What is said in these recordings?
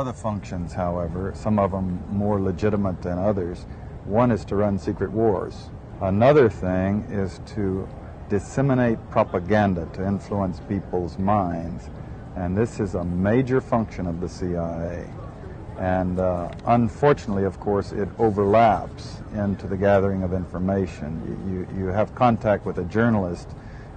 other functions, however, some of them more legitimate than others. One is to run secret wars. Another thing is to disseminate propaganda to influence people's minds. And this is a major function of the CIA. And unfortunately, of course, it overlaps into the gathering of information. You have contact with a journalist,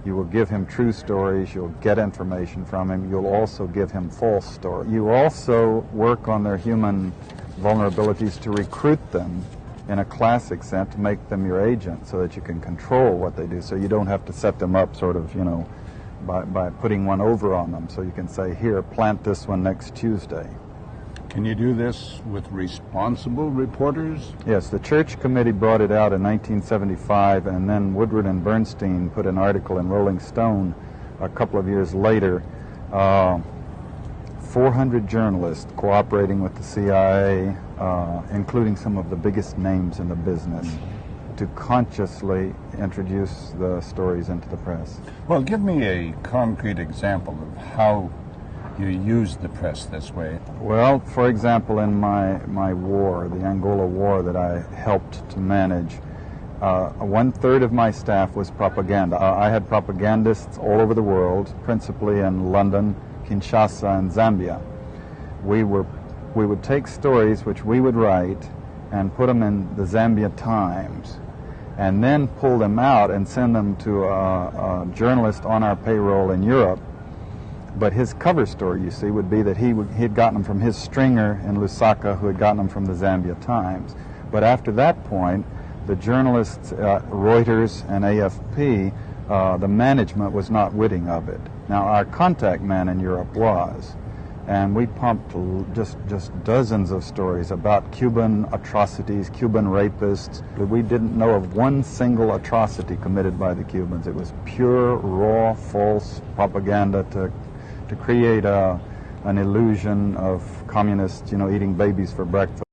you will give him true stories, you'll get information from him, you'll also give him false stories. You also work on their human vulnerabilities to recruit them in a classic sense, to make them your agent so that you can control what they do, so you don't have to set them up sort of, you know, by putting one over on them. So you can say, here, plant this one next Tuesday. Can you do this with responsible reporters? Yes, the Church Committee brought it out in 1975, and then Woodward and Bernstein put an article in Rolling Stone a couple of years later. 400 journalists cooperating with the CIA, including some of the biggest names in the business, to consciously introduce the stories into the press. Well, give me a concrete example of how you use the press this way. Well, for example, in my war, the Angola War that I helped to manage, 1/3 of my staff was propaganda. I had propagandists all over the world, principally in London, Kinshasa, and Zambia. We would take stories which we would write and put them in the Zambia Times, and then pull them out and send them to a journalist on our payroll in Europe. But his cover story, you see, would be that he had gotten them from his stringer in Lusaka, who had gotten them from the Zambia Times. But after that point, the journalists at Reuters and AFP, the management was not witting of it. Now, our contact man in Europe was, and we pumped just dozens of stories about Cuban atrocities, Cuban rapists. We didn't know of one single atrocity committed by the Cubans. It was pure, raw, false propaganda to create an illusion of communists, you know, eating babies for breakfast.